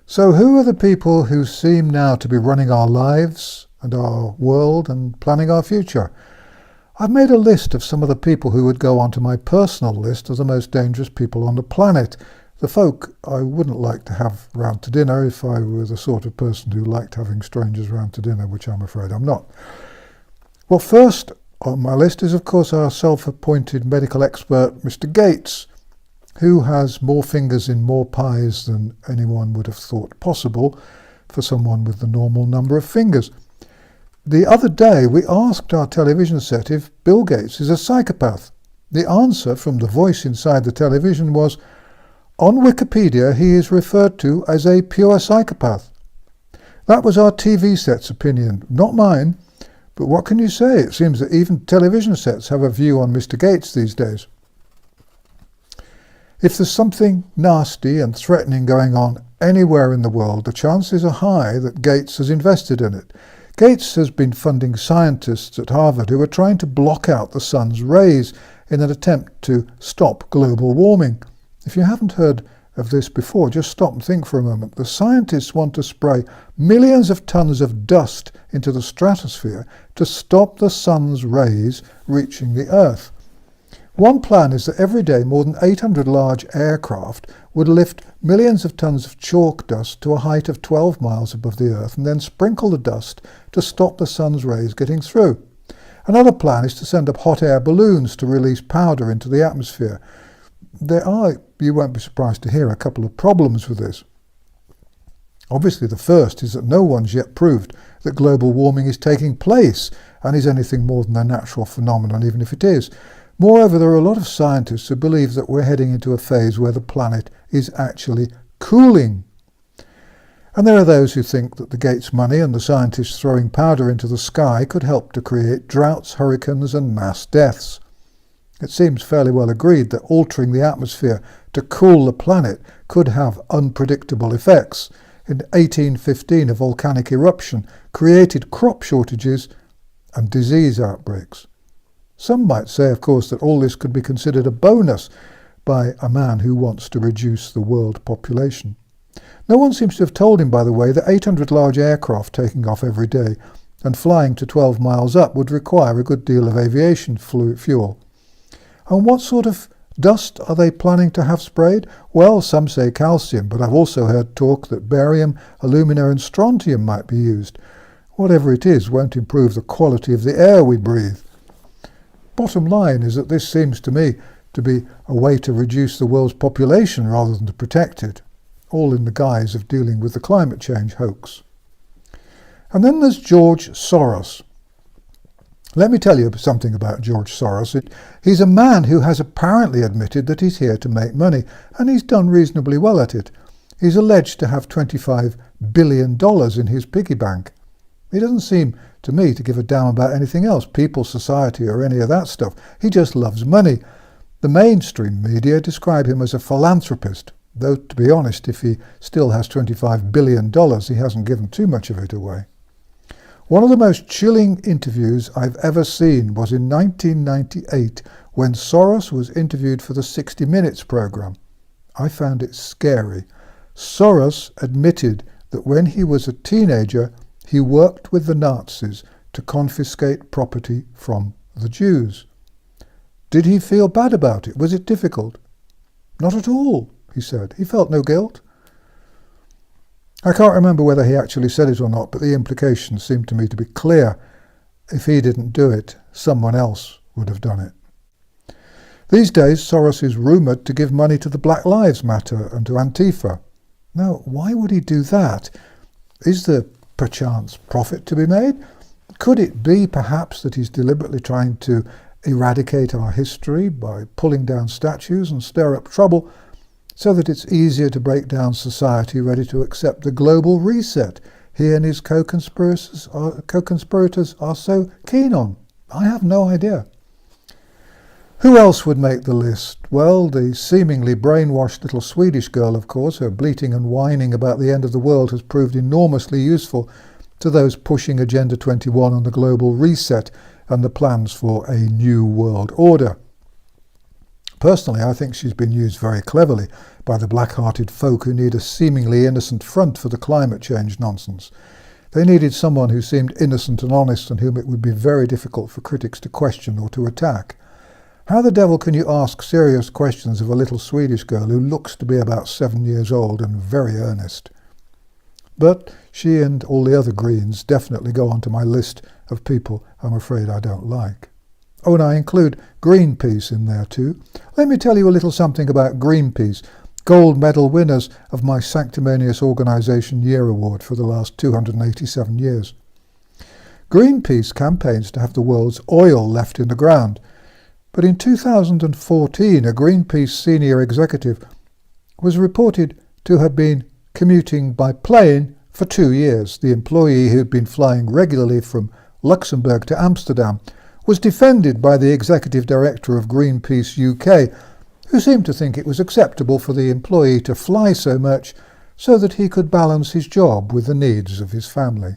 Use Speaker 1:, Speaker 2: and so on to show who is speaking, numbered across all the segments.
Speaker 1: So who are the people who seem now to be running our lives and our world and planning our future? I've made a list of some of the people who would go onto my personal list of the most dangerous people on the planet. The folk I wouldn't like to have round to dinner if I were the sort of person who liked having strangers round to dinner, which I'm afraid I'm not. Well, first on my list is, of course, our self-appointed medical expert, Mr. Gates, who has more fingers in more pies than anyone would have thought possible for someone with the normal number of fingers. The other day we asked our television set if Bill Gates is a psychopath. The answer from the voice inside the television was, on Wikipedia he is referred to as a pure psychopath. That was our TV set's opinion, not mine. But what can you say? It seems that even television sets have a view on Mr. Gates these days. If there's something nasty and threatening going on anywhere in the world, the chances are high that Gates has invested in it. Gates has been funding scientists at Harvard who are trying to block out the sun's rays in an attempt to stop global warming. If you haven't heard of this before, just stop and think for a moment. The scientists want to spray millions of tons of dust into the stratosphere to stop the sun's rays reaching the Earth. One plan is that every day more than 800 large aircraft would lift millions of tons of chalk dust to a height of 12 miles above the Earth and then sprinkle the dust to stop the sun's rays getting through. Another plan is to send up hot air balloons to release powder into the atmosphere. There are, you won't be surprised to hear, a couple of problems with this. Obviously, the first is that no one's yet proved that global warming is taking place and is anything more than a natural phenomenon, even if it is. Moreover, there are a lot of scientists who believe that we're heading into a phase where the planet is actually cooling. And there are those who think that the Gates money and the scientists throwing powder into the sky could help to create droughts, hurricanes and mass deaths. It seems fairly well agreed that altering the atmosphere to cool the planet could have unpredictable effects. In 1815, a volcanic eruption created crop shortages and disease outbreaks. Some might say, of course, that all this could be considered a bonus by a man who wants to reduce the world population. No one seems to have told him, by the way, that 800 large aircraft taking off every day and flying to 12 miles up would require a good deal of aviation fuel. And what sort of dust are they planning to have sprayed? Well, some say calcium, but I've also heard talk that barium, alumina and strontium might be used. Whatever it is won't improve the quality of the air we breathe. Bottom line is that this seems to me to be a way to reduce the world's population rather than to protect it, all in the guise of dealing with the climate change hoax. And then there's George Soros. Let me tell you something about George Soros. He's a man who has apparently admitted that he's here to make money, and he's done reasonably well at it. He's alleged to have $25 billion in his piggy bank. He doesn't seem to me to give a damn about anything else, people, society, or any of that stuff. He just loves money. The mainstream media describe him as a philanthropist, though, to be honest, if he still has $25 billion, he hasn't given too much of it away. One of the most chilling interviews I've ever seen was in 1998 when Soros was interviewed for the 60 Minutes program. I found it scary. Soros admitted that when he was a teenager, he worked with the Nazis to confiscate property from the Jews. Did he feel bad about it? Was it difficult? Not at all, he said. He felt no guilt. I can't remember whether he actually said it or not, but the implication seemed to me to be clear. If he didn't do it, someone else would have done it. These days, Soros is rumoured to give money to the Black Lives Matter and to Antifa. Now, why would he do that? Is there perchance profit to be made? Could it be perhaps that he's deliberately trying to eradicate our history by pulling down statues and stir up trouble so that it's easier to break down society ready to accept the global reset he and his co-conspirators are so keen on? I have no idea. Who else would make the list? Well, the seemingly brainwashed little Swedish girl, of course. Her bleating and whining about the end of the world has proved enormously useful to those pushing Agenda 21 on the global reset and the plans for a new world order. Personally, I think she's been used very cleverly by the black-hearted folk who need a seemingly innocent front for the climate change nonsense. They needed someone who seemed innocent and honest and whom it would be very difficult for critics to question or to attack. How the devil can you ask serious questions of a little Swedish girl who looks to be about 7 years old and very earnest? But she and all the other Greens definitely go onto my list of people I'm afraid I don't like. Oh, and I include Greenpeace in there too. Let me tell you a little something about Greenpeace, gold medal winners of my Sanctimonious Organisation Year Award for the last 287 years. Greenpeace campaigns to have the world's oil left in the ground, but in 2014 a Greenpeace senior executive was reported to have been commuting by plane for 2 years. The employee who had been flying regularly from Luxembourg to Amsterdam was defended by the executive director of Greenpeace UK, who seemed to think it was acceptable for the employee to fly so much so that he could balance his job with the needs of his family.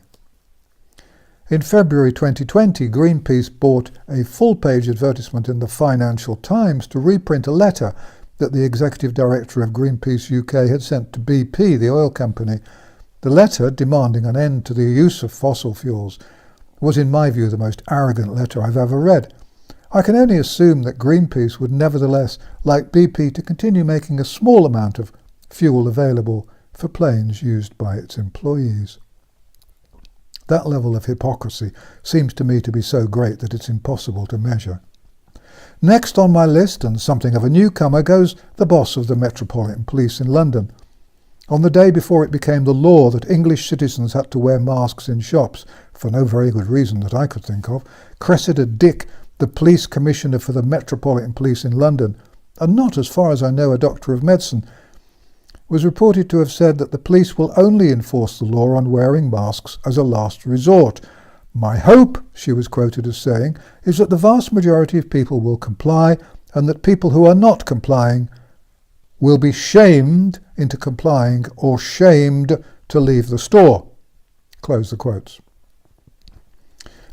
Speaker 1: In February 2020, Greenpeace bought a full-page advertisement in the Financial Times to reprint a letter that the executive director of Greenpeace UK had sent to BP, the oil company. The letter, demanding an end to the use of fossil fuels, was in my view the most arrogant letter I've ever read. I can only assume that Greenpeace would nevertheless like BP to continue making a small amount of fuel available for planes used by its employees. That level of hypocrisy seems to me to be so great that it's impossible to measure. Next on my list, and something of a newcomer, goes the boss of the Metropolitan Police in London. On the day before it became the law that English citizens had to wear masks in shops, for no very good reason that I could think of, Cressida Dick, the police commissioner for the Metropolitan Police in London, and not, as far as I know, a doctor of medicine, was reported to have said that the police will only enforce the law on wearing masks as a last resort. "My hope," she was quoted as saying, "is that the vast majority of people will comply, and that people who are not complying will be shamed into complying or shamed to leave the store." Close the quotes.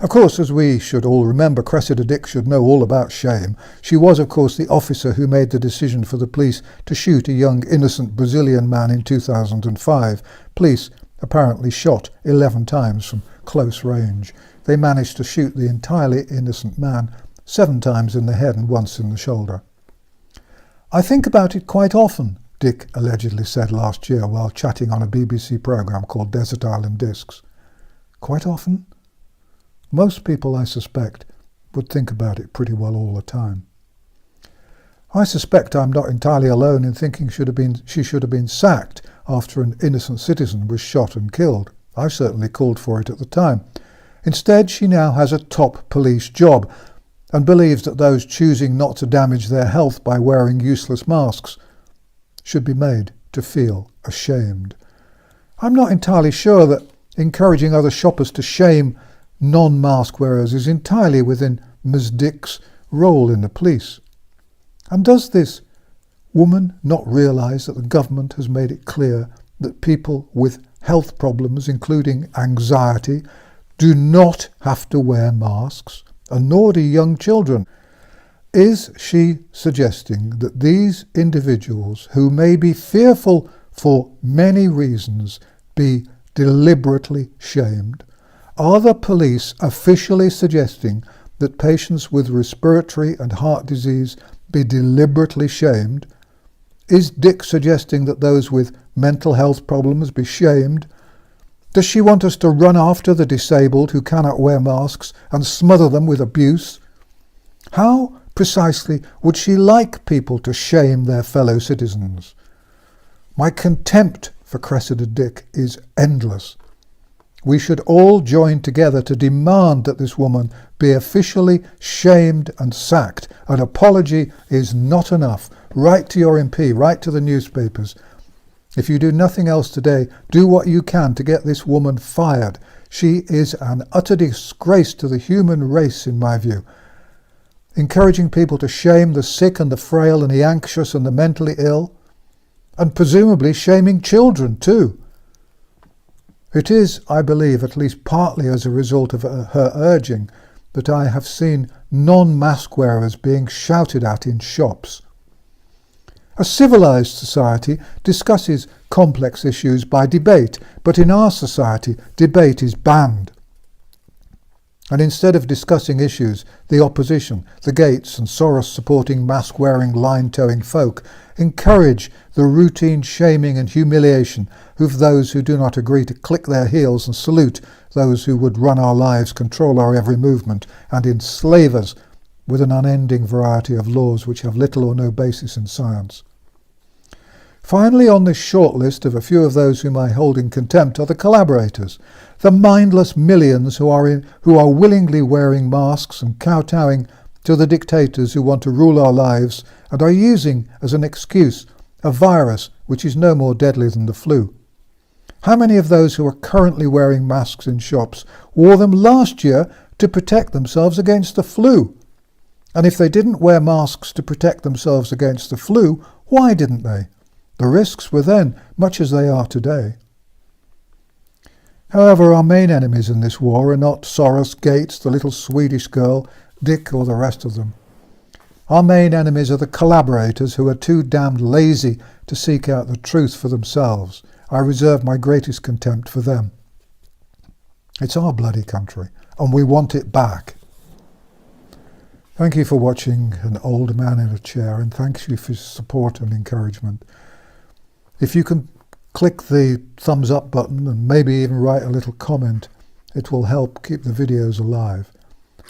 Speaker 1: Of course, as we should all remember, Cressida Dick should know all about shame. She was, of course, the officer who made the decision for the police to shoot a young innocent Brazilian man in 2005. Police apparently shot 11 times from close range. They managed to shoot the entirely innocent man 7 times in the head and once in the shoulder. "I think about it quite often," Dick allegedly said last year while chatting on a BBC programme called Desert Island Discs. Quite often? Most people, I suspect, would think about it pretty well all the time. I suspect I'm not entirely alone in thinking she should have been sacked after an innocent citizen was shot and killed. I certainly called for it at the time. Instead, she now has a top police job and believes that those choosing not to damage their health by wearing useless masks should be made to feel ashamed. I'm not entirely sure that encouraging other shoppers to shame non-mask wearers is entirely within Ms. Dick's role in the police. And does this woman not realise that the government has made it clear that people with health problems, including anxiety, do not have to wear masks, and nor do young children? Is she suggesting that these individuals, who may be fearful for many reasons, be deliberately shamed? Are the police officially suggesting that patients with respiratory and heart disease be deliberately shamed? Is Dick suggesting that those with mental health problems be shamed? Does she want us to run after the disabled who cannot wear masks and smother them with abuse? How precisely would she like people to shame their fellow citizens? My contempt for Cressida Dick is endless. We should all join together to demand that this woman be officially shamed and sacked. An apology is not enough. Write to your MP, write to the newspapers. If you do nothing else today, do what you can to get this woman fired. She is an utter disgrace to the human race, in my view. Encouraging people to shame the sick and the frail and the anxious and the mentally ill, and presumably shaming children too. It is, I believe, at least partly as a result of her urging, that I have seen non-mask wearers being shouted at in shops. A civilized society discusses complex issues by debate, but in our society, debate is banned. And instead of discussing issues, the opposition, the Gates and Soros-supporting mask-wearing, line-towing folk, encourage the routine shaming and humiliation of those who do not agree to click their heels and salute those who would run our lives, control our every movement, and enslave us with an unending variety of laws which have little or no basis in science. Finally, on this short list of a few of those whom I hold in contempt are the collaborators, the mindless millions who are willingly wearing masks and kowtowing to the dictators who want to rule our lives and are using as an excuse a virus which is no more deadly than the flu. How many of those who are currently wearing masks in shops wore them last year to protect themselves against the flu? And if they didn't wear masks to protect themselves against the flu, why didn't they? The risks were then much as they are today. However, our main enemies in this war are not Soros, Gates, the little Swedish girl, Dick, or the rest of them. Our main enemies are the collaborators who are too damned lazy to seek out the truth for themselves. I reserve my greatest contempt for them. It's our bloody country, and we want it back. Thank you for watching An Old Man in a Chair, and thank you for your support and encouragement. If you can click the thumbs up button and maybe even write a little comment, it will help keep the videos alive.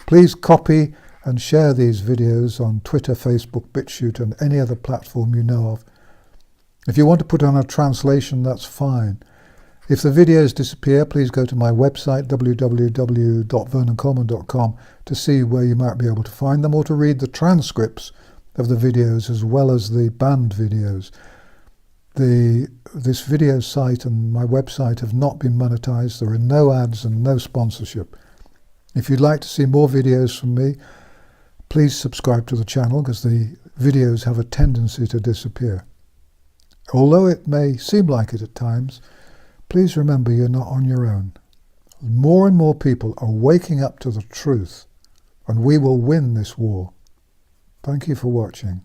Speaker 1: Please copy and share these videos on Twitter, Facebook, BitChute and any other platform you know of. If you want to put on a translation, that's fine. If the videos disappear, please go to my website www.vernoncoleman.com to see where you might be able to find them, or to read the transcripts of the videos as well as the banned videos. This video site and my website have not been monetized. There are no ads and no sponsorship. If you'd like to see more videos from me, please subscribe to the channel, because the videos have a tendency to disappear. Although it may seem like it at times, please remember you're not on your own. More and more people are waking up to the truth, and we will win this war. Thank you for watching.